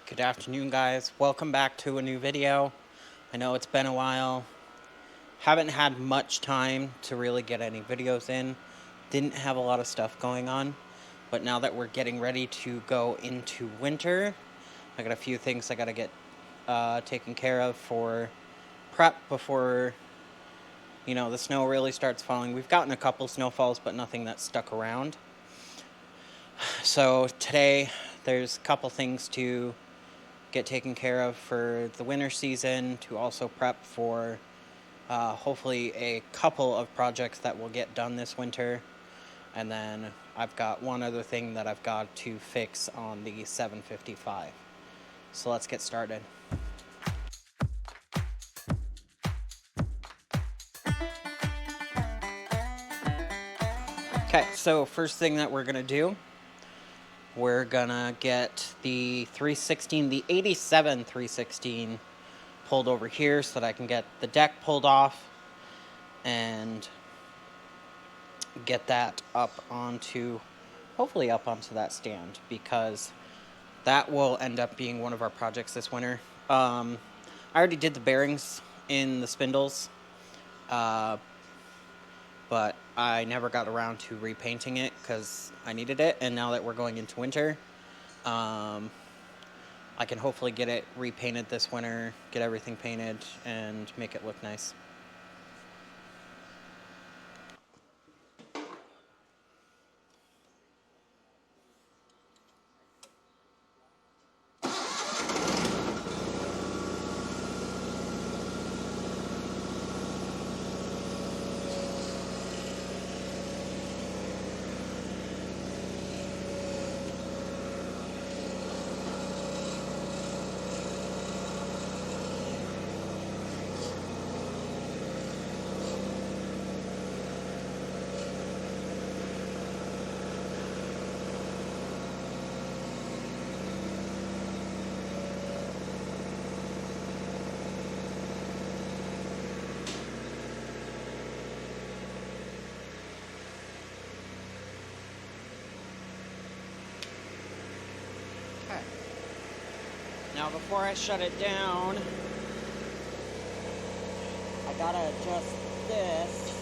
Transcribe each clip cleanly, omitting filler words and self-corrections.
Good afternoon, guys. Welcome back to a new video. I know it's been a while. Haven't had much time to really get any videos in. Didn't have a lot of stuff going on. But now that we're getting ready to go into winter, I got a few things I gotta get taken care of for prep before, the snow really starts falling. We've gotten a couple snowfalls, but nothing that's stuck around. So today, there's a couple things to get taken care of for the winter season, to also prep for hopefully a couple of projects that will get done this winter. And then I've got one other thing that I've got to fix on the 755. So let's get started. Okay, so first thing that we're gonna do, we're gonna get the 316, the 87 316 pulled over here so that I can get the deck pulled off and get that hopefully up onto that stand, because that will end up being one of our projects this winter. I already did the bearings in the spindles, but I never got around to repainting it because I needed it, and now that we're going into winter, I can hopefully get it repainted this winter, get everything painted, and make it look nice. Okay. Now before I shut it down, I gotta adjust this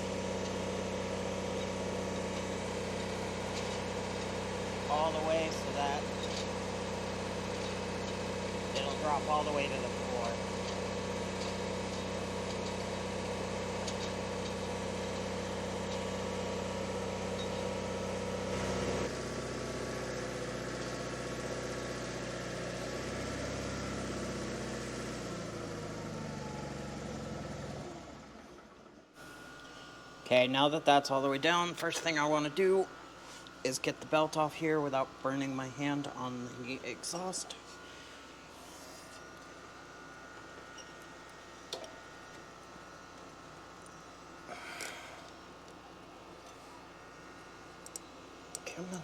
all the way so that it'll drop all the way to the floor. Okay, now that that's all the way down, first thing I want to do is get the belt off here without burning my hand on the exhaust. Come on.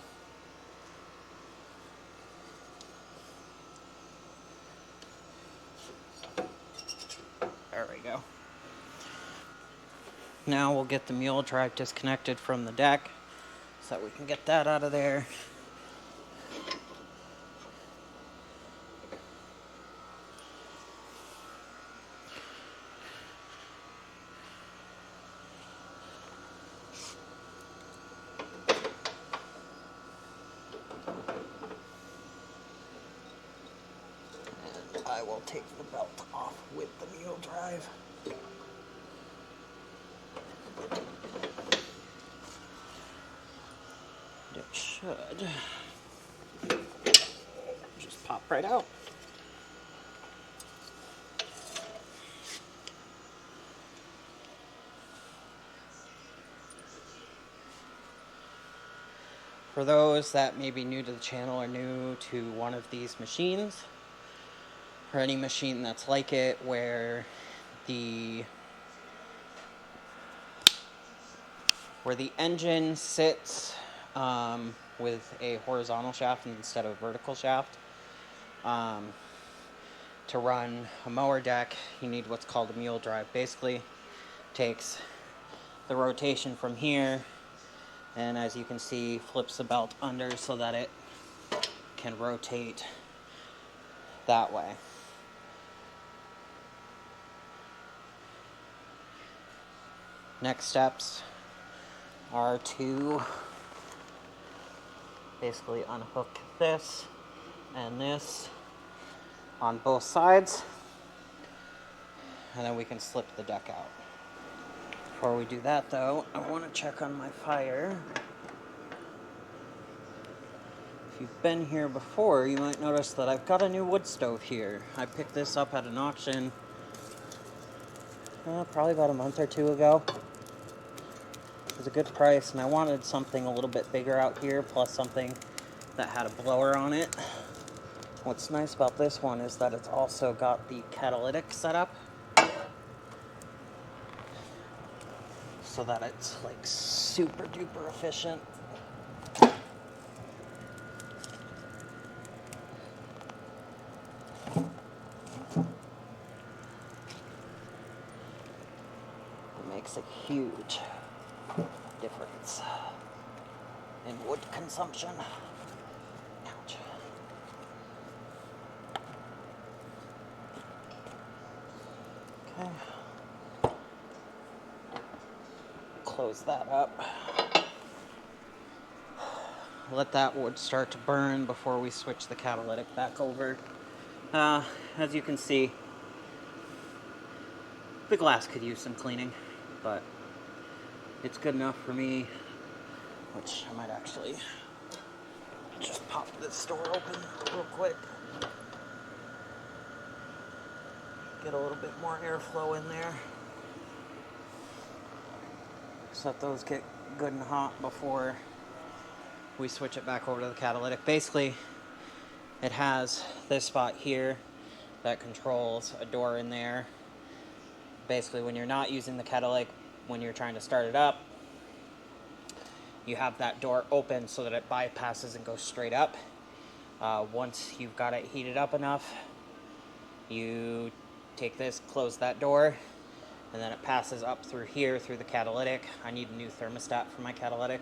There we go. Now we'll get the mule drive disconnected from the deck so that we can get that out of there. And I will take the belt off with the mule drive. It should just pop right out. For those that may be new to the channel or new to one of these machines, or any machine that's like it, where the engine sits with a horizontal shaft instead of a vertical shaft, to run a mower deck, you need what's called a mule drive. Basically, takes the rotation from here, and as you can see, flips the belt under so that it can rotate that way. Next steps are to basically unhook this and this on both sides, and then we can slip the deck out. Before we do that though, I want to check on my fire. If you've been here before, you might notice that I've got a new wood stove here. I picked this up at an auction probably about a month or two ago. It was a good price, and I wanted something a little bit bigger out here, plus something that had a blower on it. What's nice about this one is that it's also got the catalytic setup, so that it's like super duper efficient. It makes a huge difference in wood consumption. Ouch. Okay. Close that up. Let that wood start to burn before we switch the catalytic back over. As you can see, the glass could use some cleaning, but it's good enough for me, which I might actually just pop this door open real quick. Get a little bit more airflow in there. Just let those get good and hot before we switch it back over to the catalytic. Basically, it has this spot here that controls a door in there. Basically, when you're not using the catalytic, when you're trying to start it up, you have that door open so that it bypasses and goes straight up. Once you've got it heated up enough, you take this, close that door, and then it passes up through here through the catalytic. I need a new thermostat for my catalytic.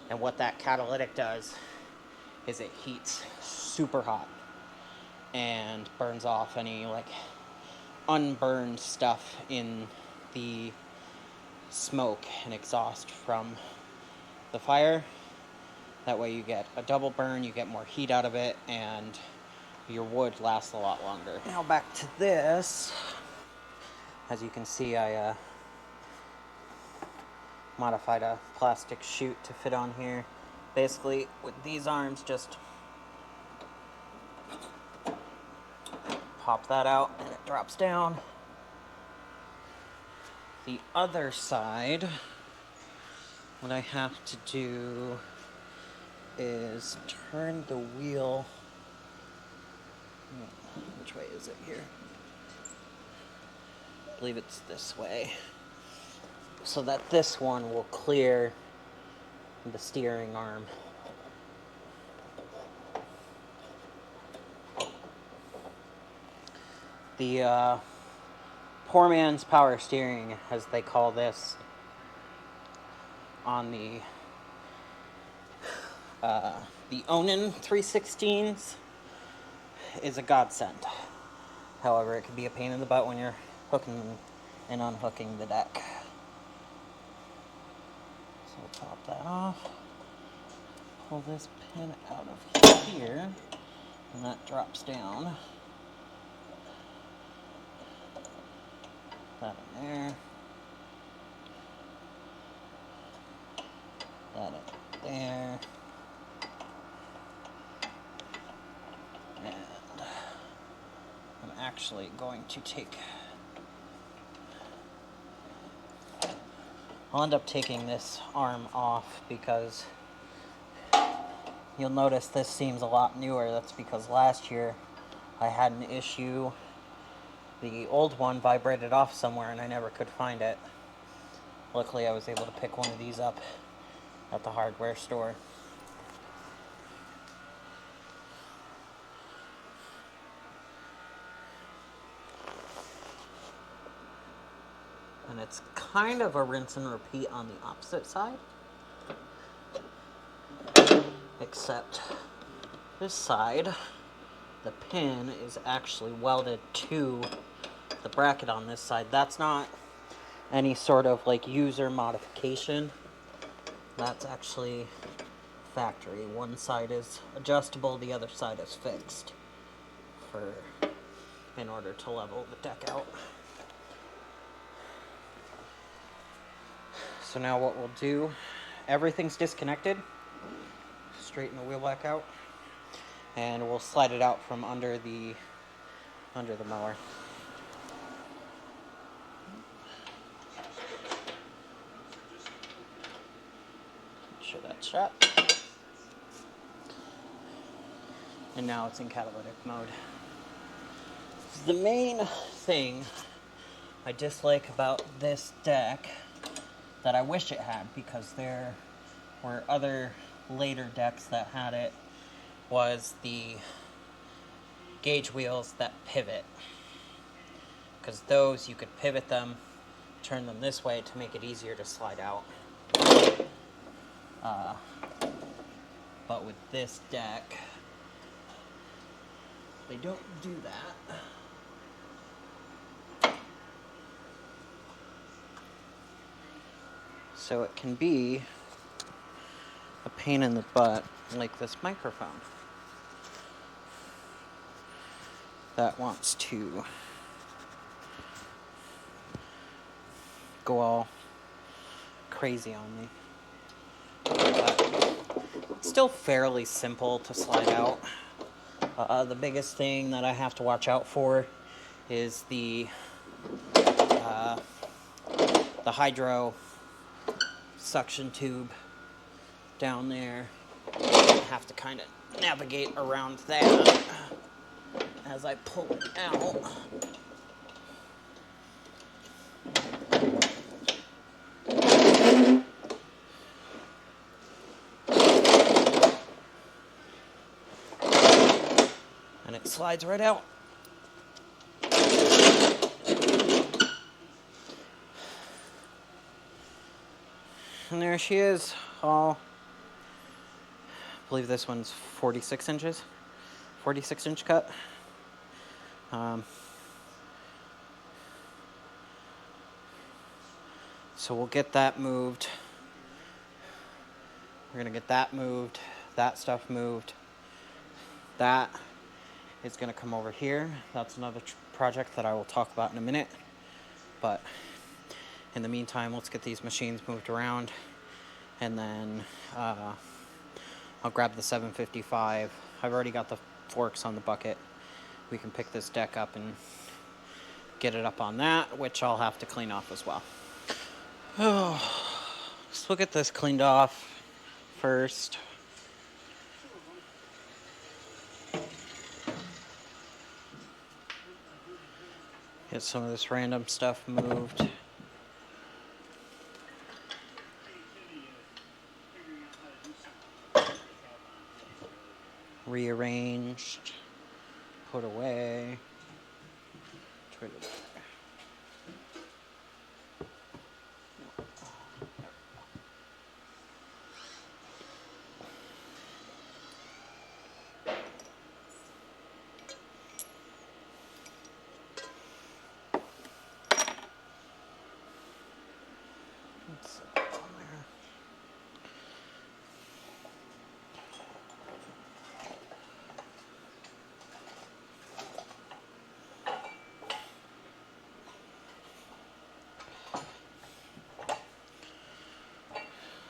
And what that catalytic does is it heats super hot and burns off any like unburned stuff in the smoke and exhaust from the fire. That way you get a double burn, you get more heat out of it, and your wood lasts a lot longer. Now back to this. As you can see, I modified a plastic chute to fit on here. Basically, with these arms, just pop that out and it drops down. The other side, what I have to do is turn the wheel. Which way is it here? I believe it's this way. So that this one will clear the steering arm. The poor man's power steering, as they call this, on the Onan 316s, is a godsend. However, it can be a pain in the butt when you're hooking and unhooking the deck. So we'll pop that off. Pull this pin out of here, and that drops down. That in there. That in there. And I'm actually going to take... I'll end up taking this arm off because you'll notice this seems a lot newer. That's because last year I had an issue. The old one vibrated off somewhere and I never could find it. Luckily, I was able to pick one of these up at the hardware store. And it's kind of a rinse and repeat on the opposite side. Except this side, the pin is actually welded to the bracket on this side. That's not any sort of like user modification. That's actually factory. One side is adjustable, the other side is fixed in order to level the deck out. So now what we'll do, everything's disconnected. Straighten the wheel back out, and we'll slide it out from under the mower. Make sure that's shut. And now it's in catalytic mode. The main thing I dislike about this deck that I wish it had, because there were other later decks that had it, was the gauge wheels that pivot. Because those, you could pivot them, turn them this way to make it easier to slide out. But with this deck, they don't do that. So it can be a pain in the butt, like this microphone that wants to go all crazy on me. But it's still fairly simple to slide out. The biggest thing that I have to watch out for is the hydro suction tube down there. I have to kind of navigate around that as I pull it out. And it slides right out. And there she is, all, I believe this one's 46 inches, 46-inch cut. So we'll get that moved. We're gonna get that moved, that stuff moved. That is gonna come over here. That's another project that I will talk about in a minute. But in the meantime, let's get these machines moved around, and then I'll grab the 755. I've already got the forks on the bucket. We can pick this deck up and get it up on that, which I'll have to clean off as well. Oh, let's look at this cleaned off first. Get some of this random stuff moved. Rearranged, put away.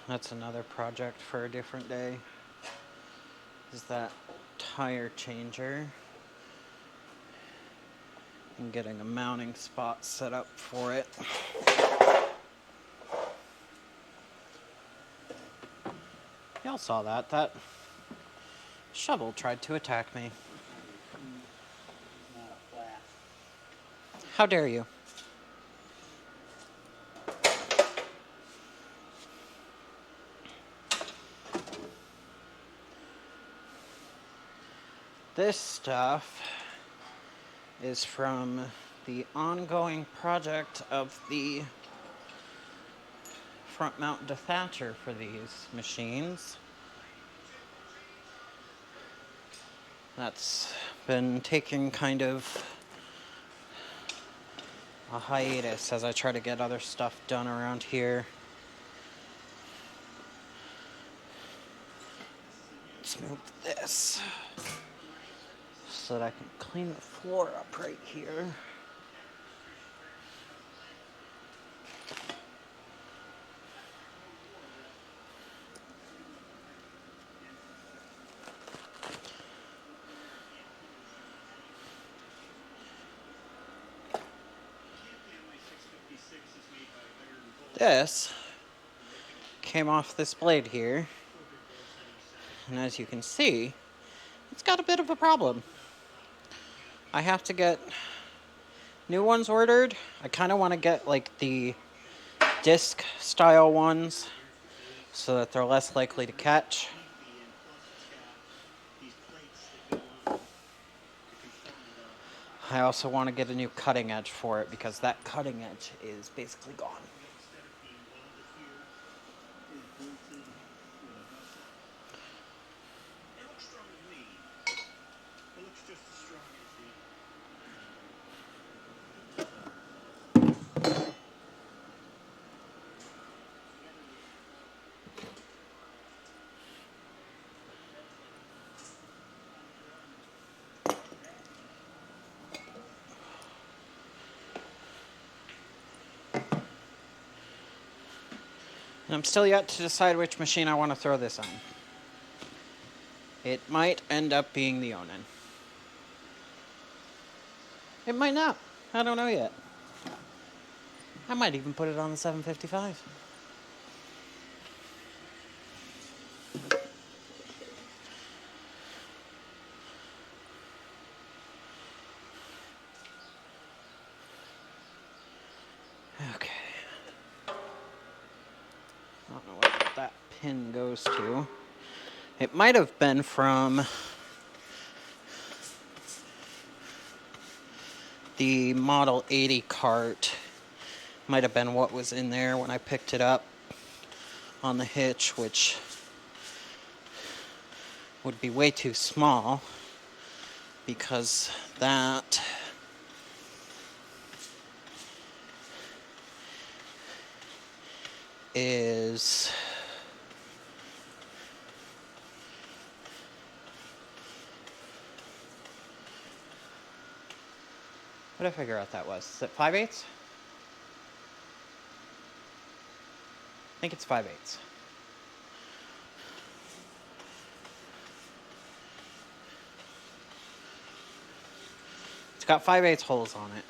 That's another project for a different day. Is that tire changer and getting a mounting spot set up for it. Y'all saw that. That shovel tried to attack me. How dare you? This stuff is from the ongoing project of the front mount dethatcher for these machines. That's been taking kind of a hiatus as I try to get other stuff done around here. Let's move this so that I can clean the floor up right here. This came off this blade here, and as you can see, it's got a bit of a problem. I have to get new ones ordered. I kind of want to get like the disc style ones so that they're less likely to catch. I also want to get a new cutting edge for it because that cutting edge is basically gone. And I'm still yet to decide which machine I want to throw this on. It might end up being the Onan. It might not. I don't know yet. I might even put it on the 755. Okay. I don't know what that pin goes to. It might have been from the Model 80 cart. Might have been what was in there when I picked it up on the hitch, which would be way too small because that is what did I figure out that was? Is it 5/8? I think it's 5/8. It's got 5/8 holes on it.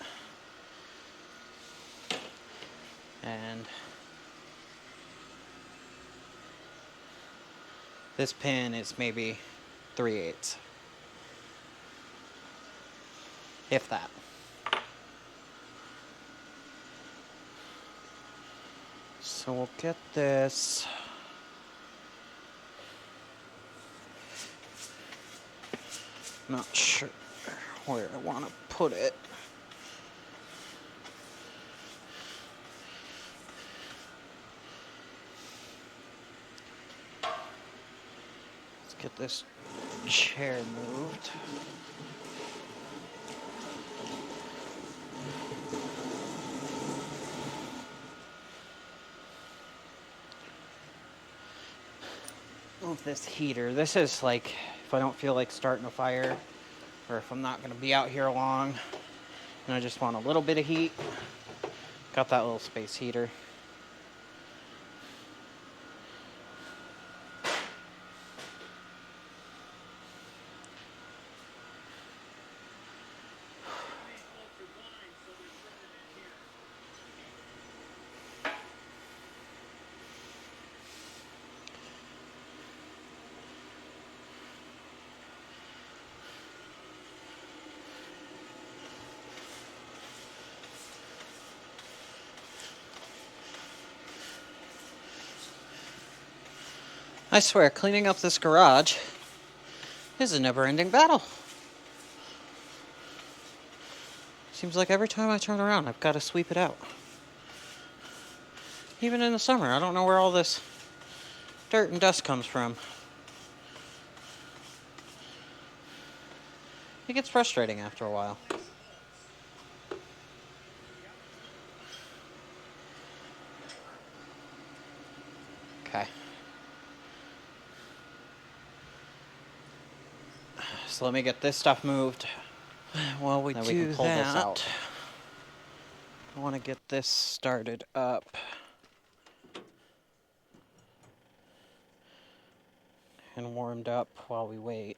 And this pin is maybe 3/8. If that. So we'll get this. Not sure where I want to put it. Let's get this chair moved. Move this heater. This is like if I don't feel like starting a fire or if I'm not going to be out here long and I just want a little bit of heat. Got that little space heater. I swear, cleaning up this garage is a never-ending battle. Seems like every time I turn around, I've got to sweep it out. Even in the summer, I don't know where all this dirt and dust comes from. It gets frustrating after a while. Okay. So let me get this stuff moved. While we do can pull this out. I want to get this started up. And warmed up while we wait.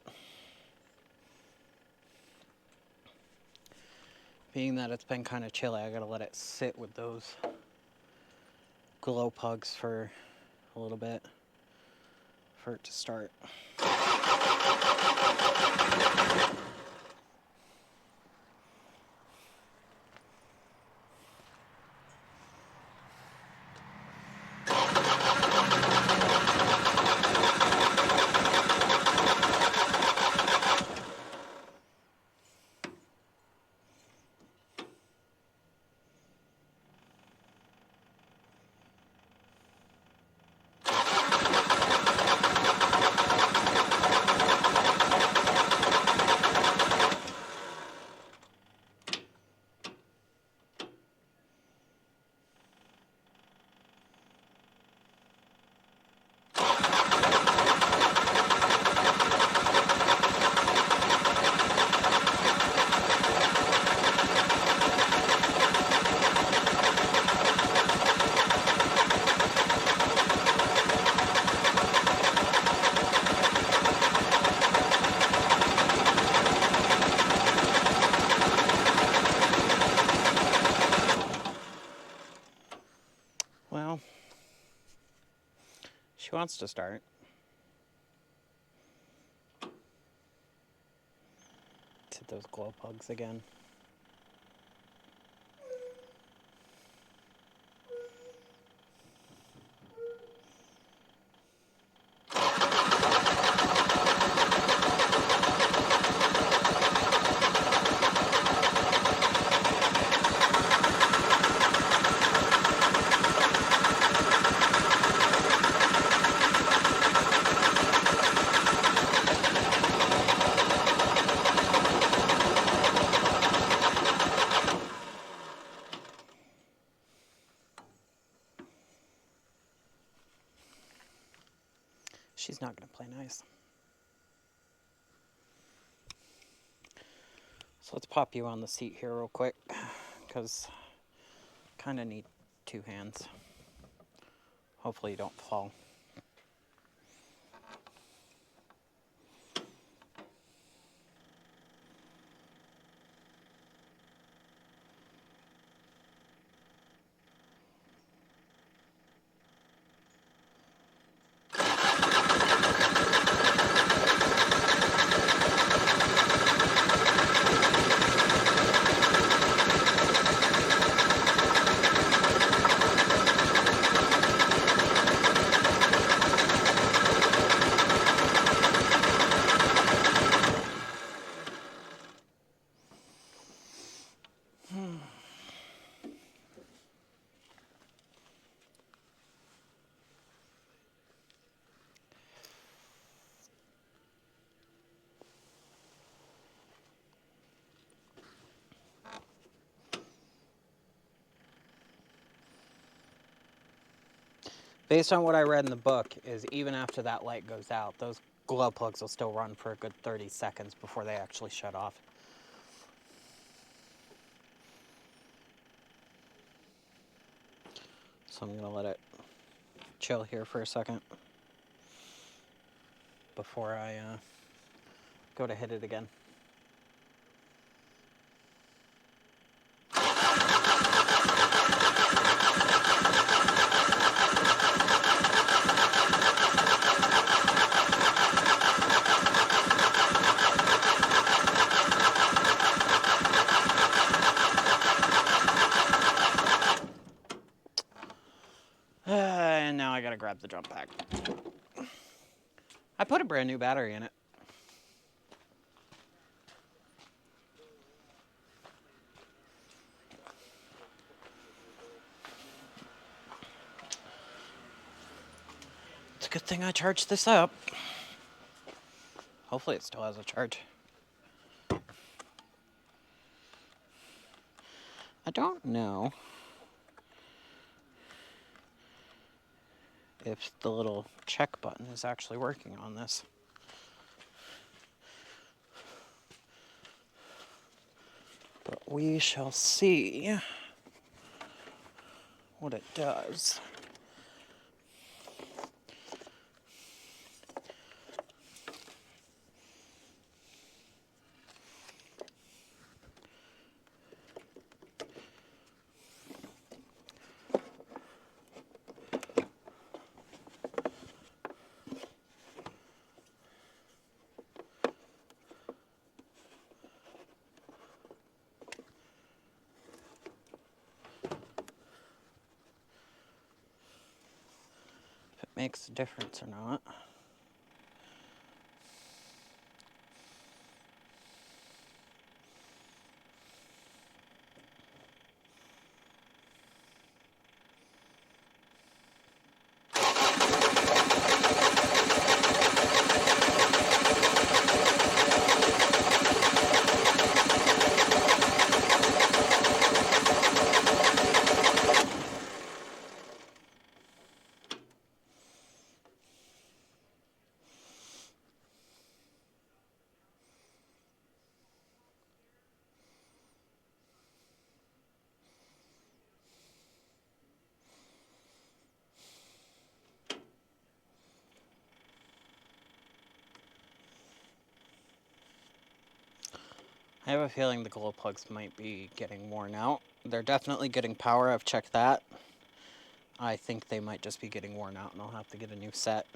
Being that it's been kind of chilly, I gotta let it sit with those glow pugs for a little bit for it to start. Well, she wants to start. Let's hit those glow pugs again. She's not going to play nice. So let's pop you on the seat here real quick, because kind of need two hands. Hopefully you don't fall. Based on what I read in the book, is even after that light goes out, those glow plugs will still run for a good 30 seconds before they actually shut off. So I'm going to let it chill here for a second before I go to hit it again. And now I gotta grab the drum pack. I put a brand new battery in it. It's a good thing I charged this up. Hopefully it still has a charge. don't know if the little check button is actually working on this. But we shall see what it does. Makes a difference or not. I have a feeling the glow plugs might be getting worn out. They're definitely getting power, I've checked that. I think they might just be getting worn out and I'll have to get a new set.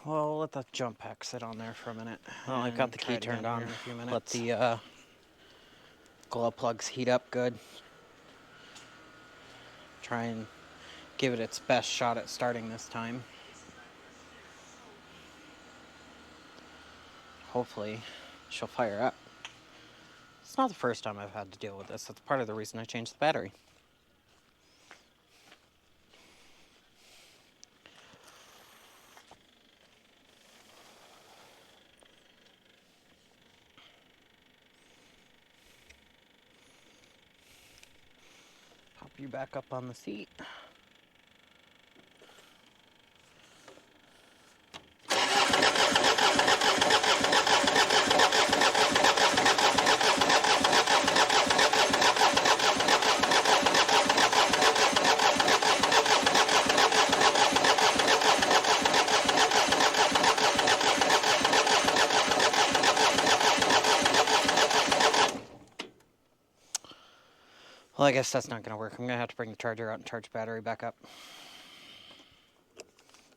Well, let the jump pack sit on there for a minute. Oh, I've got the key turned on. In a few minutes. Let the glow plugs heat up good. Try and give it its best shot at starting this time. Hopefully, she'll fire up. It's not the first time I've had to deal with this. That's part of the reason I changed the battery. Pop you back up on the seat. Well, I guess that's not going to work. I'm going to have to bring the charger out and charge the battery back up.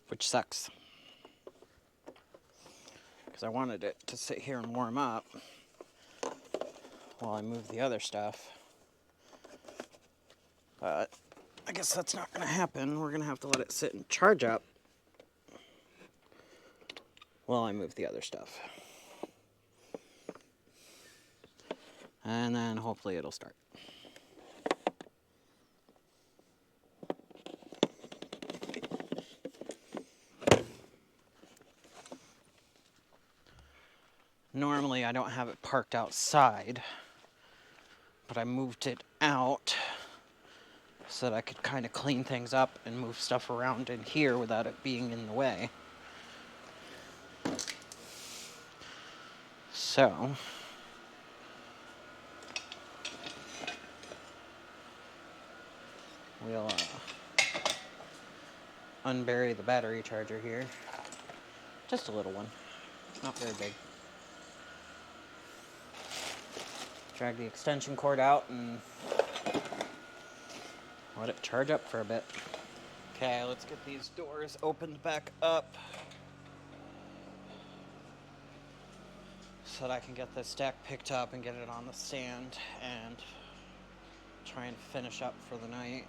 Which sucks. Because I wanted it to sit here and warm up while I move the other stuff. But I guess that's not going to happen. We're going to have to let it sit and charge up while I move the other stuff. And then hopefully it'll start. Normally I don't have it parked outside, but I moved it out so that I could kind of clean things up and move stuff around in here without it being in the way. So, we'll unbury the battery charger here. Just a little one, not very big. Drag the extension cord out and let it charge up for a bit. Okay, let's get these doors opened back up so that I can get this deck picked up and get it on the stand and try and finish up for the night.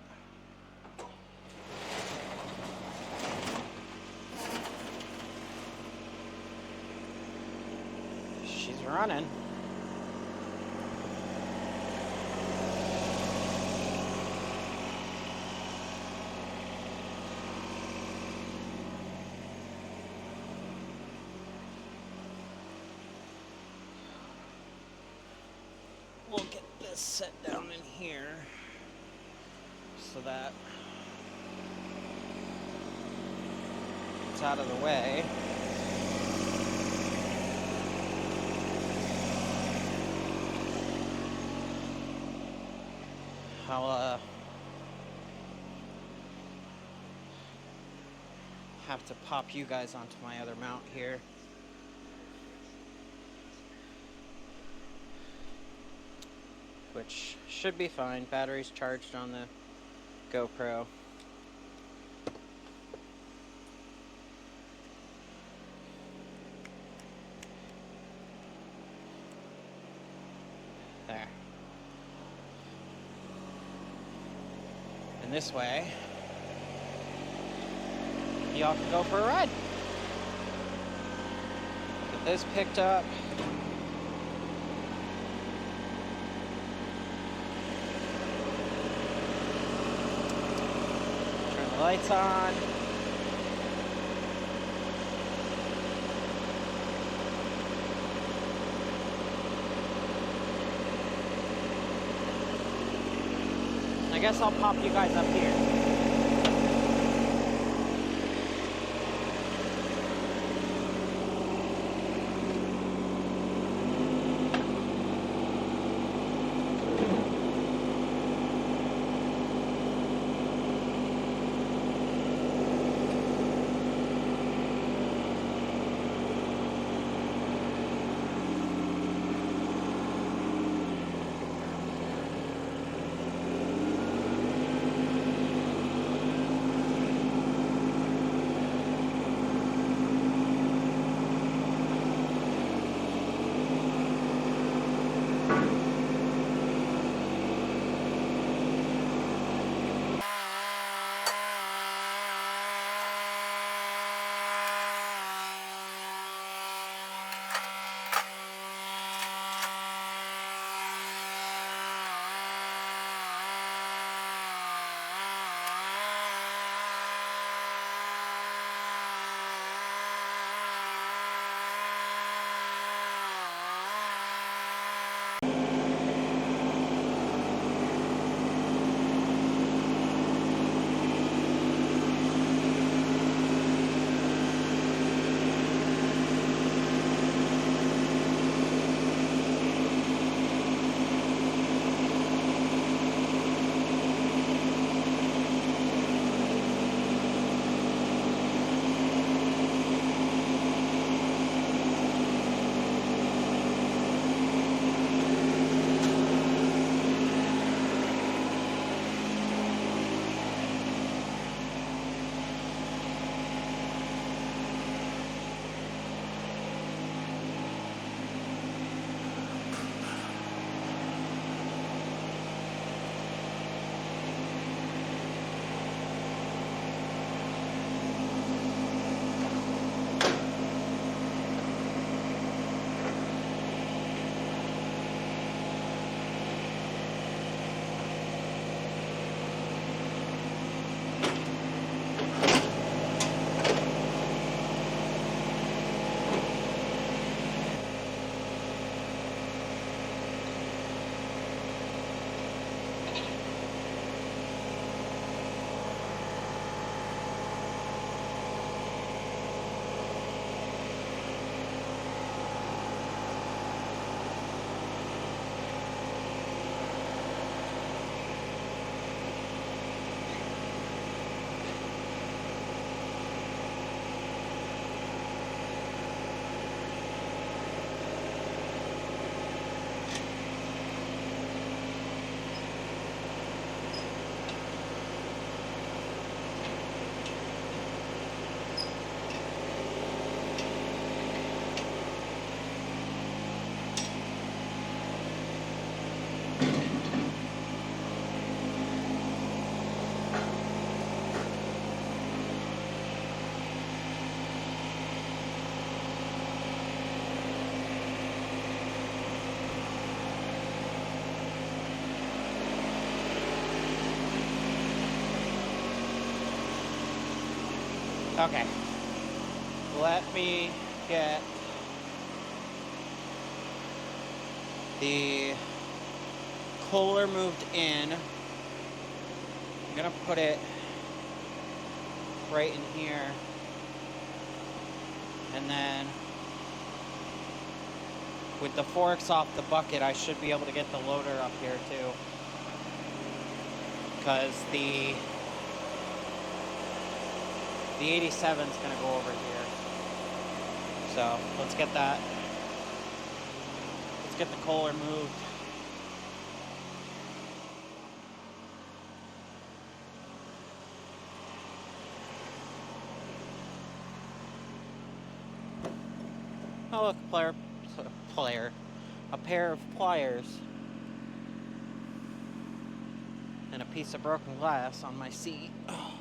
running. We'll get this set down in here so that it's out of the way. I'll have to pop you guys onto my other mount here. Which should be fine. Battery's charged on the GoPro. There. And this way, y'all can go for a ride. Get this picked up. Turn the lights on. I guess I'll pop you guys up here. Okay. Let me get the Kohler moved in. I'm gonna put it right in here. And then with the forks off the bucket, I should be able to get the loader up here too. Because the 87 is gonna go over here. So let's get that. Let's get the Kohler moved. Oh look, a pair of pliers and a piece of broken glass on my seat. Oh.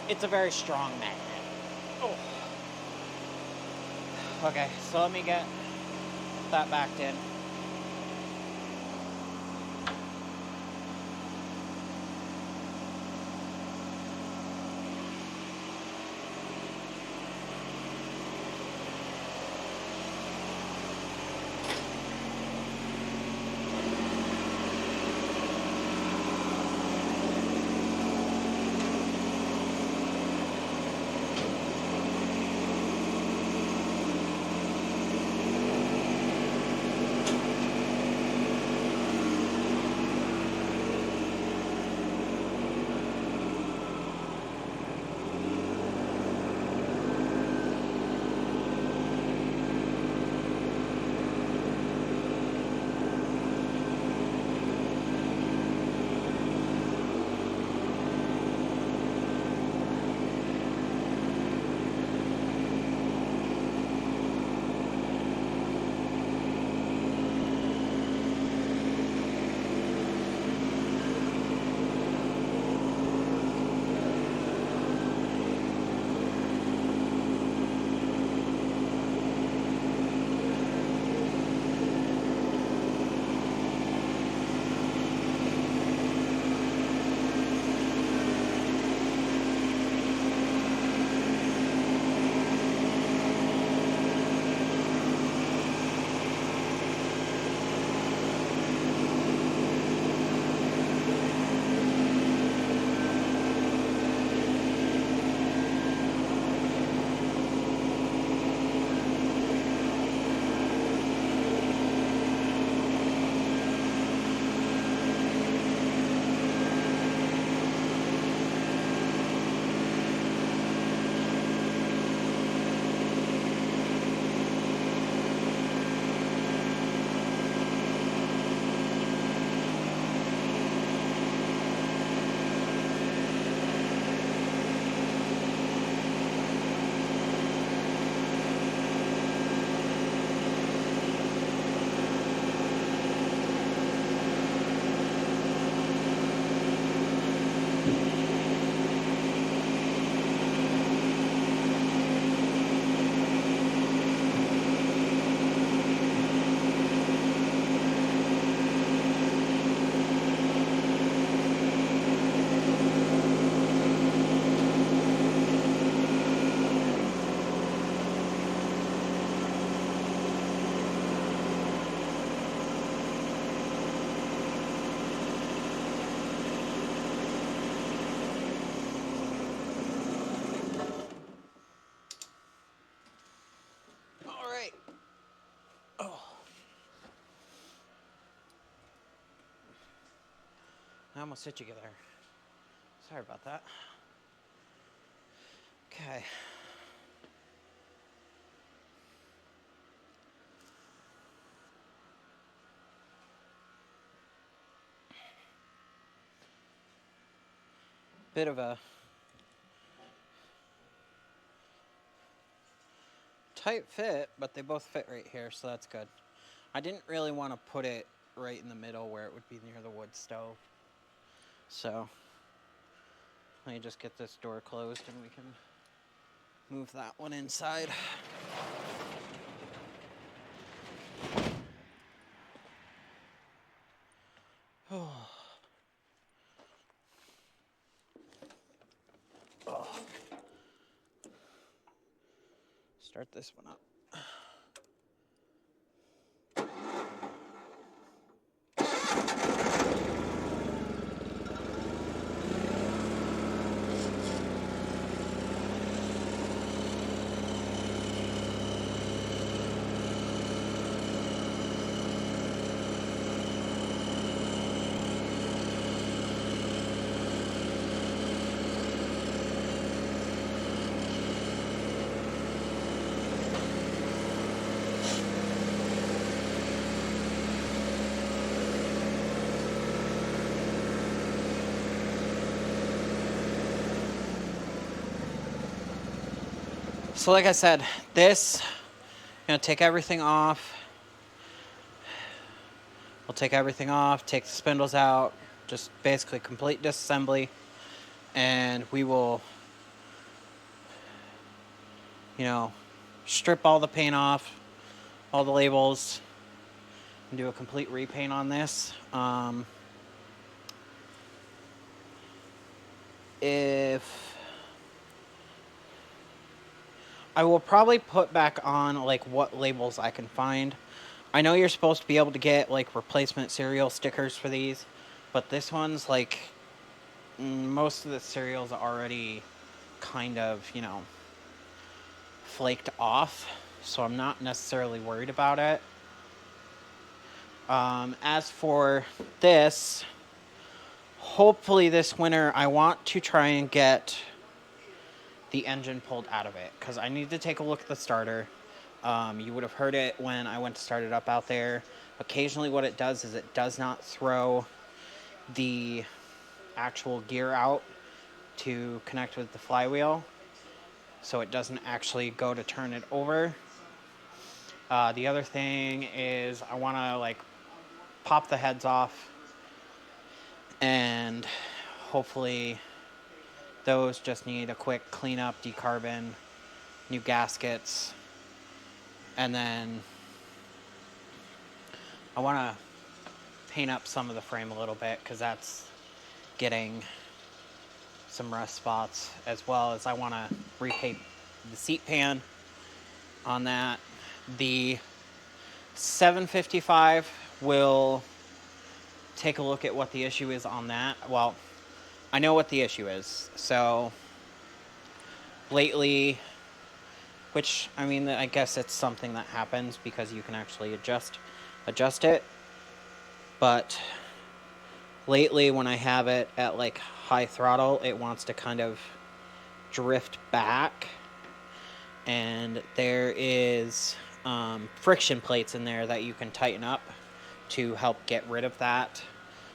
It's a very strong magnet. Oh. Okay, so let me get that backed in. I almost hit you there. Sorry about that. Okay. Bit of a tight fit, but they both fit right here, so that's good. I didn't really want to put it right in the middle where it would be near the wood stove. So let me just get this door closed and we can move that one inside. Oh. Start this one up. So like I said, this, take everything off. We'll take everything off, take the spindles out, just basically complete disassembly, and we will, strip all the paint off, all the labels, and do a complete repaint on this. If I will probably put back on like what labels I can find. I know you're supposed to be able to get like replacement cereal stickers for these, but this one's like most of the cereals are already kind of, flaked off, so I'm not necessarily worried about it. As for this, hopefully this winter I want to try and get the engine pulled out of it, because I need to take a look at the starter. You would have heard it when I went to start it up out there. Occasionally what it does is it does not throw the actual gear out to connect with the flywheel, so it doesn't actually go to turn it over. The other thing is I want to pop the heads off, and hopefully those just need a quick cleanup, decarbon, new gaskets, and then I want to paint up some of the frame a little bit because that's getting some rust spots, as well as I want to repaint the seat pan on that. The 755 will take a look at what the issue is on that. Well, I know what the issue is. So lately, which I guess it's something that happens because you can actually adjust it. But lately when I have it at high throttle, it wants to kind of drift back, and there is friction plates in there that you can tighten up to help get rid of that.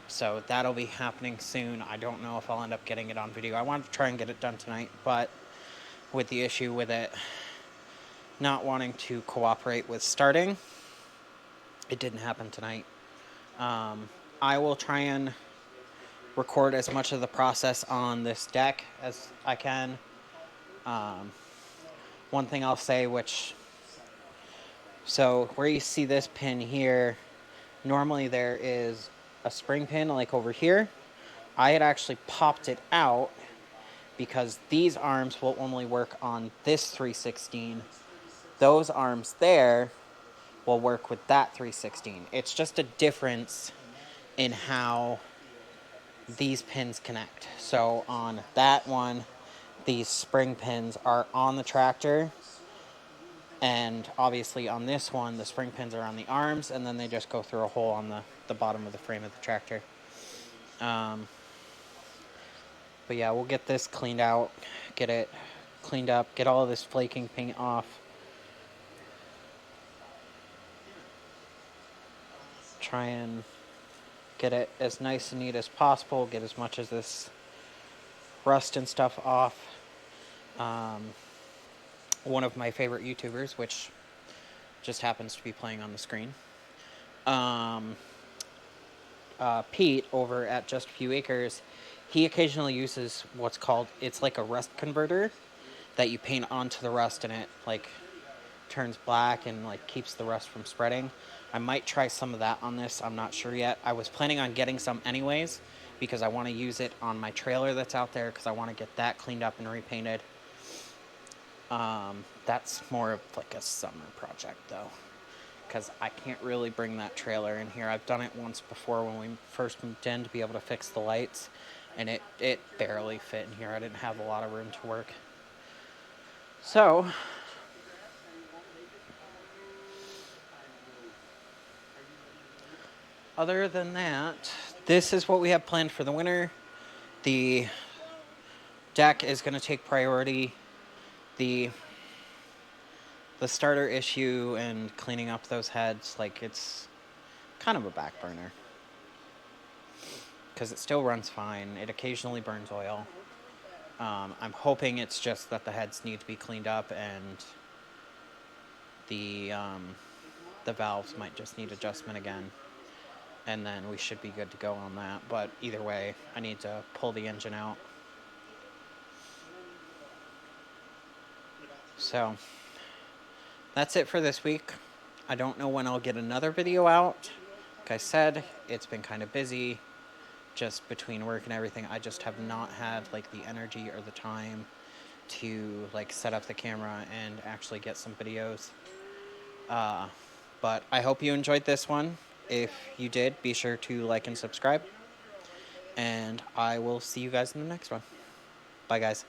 So that'll be happening soon. I don't know if I'll end up getting it on video. I wanted to try and get it done tonight, but with the issue with it not wanting to cooperate with starting, it didn't happen tonight. I will try and record as much of the process on this deck as I can. One thing I'll say, so where you see this pin here, normally there is a spring pin over here. I had actually popped it out because these arms will only work on this 316. Those arms there will work with that 316. It's just a difference in how these pins connect. So on that one, these spring pins are on the tractor, and obviously on this one, the spring pins are on the arms, and then they just go through a hole on the bottom of the frame of the tractor. But yeah, we'll get this cleaned out, get it cleaned up, get all of this flaking paint off. Try and get it as nice and neat as possible, get as much of this rust and stuff off. One of my favorite YouTubers, which just happens to be playing on the screen, Pete over at Just a Few Acres, he occasionally uses what's called, it's like a rust converter that you paint onto the rust and it like turns black and like keeps the rust from spreading. I might try some of that on this. I'm not sure yet. I was planning on getting some anyways because I want to use it on my trailer that's out there because I want to get that cleaned up and repainted. That's more of like a summer project though, because I can't really bring that trailer in here. I've done it once before when we first moved in to be able to fix the lights, and it barely fit in here. I didn't have a lot of room to work. So, other than that, this is what we have planned for the winter. The deck is going to take priority. The starter issue and cleaning up those heads, like, it's kind of a back burner. Because it still runs fine. It occasionally burns oil. I'm hoping it's just that the heads need to be cleaned up and the valves might just need adjustment again. And then we should be good to go on that. But either way, I need to pull the engine out. So, that's it for this week. I don't know when I'll get another video out. Like I said, it's been kind of busy just between work and everything. I just have not had like the energy or the time to like set up the camera and actually get some videos. But I hope you enjoyed this one. If you did, be sure to like and subscribe. And I will see you guys in the next one. Bye, guys.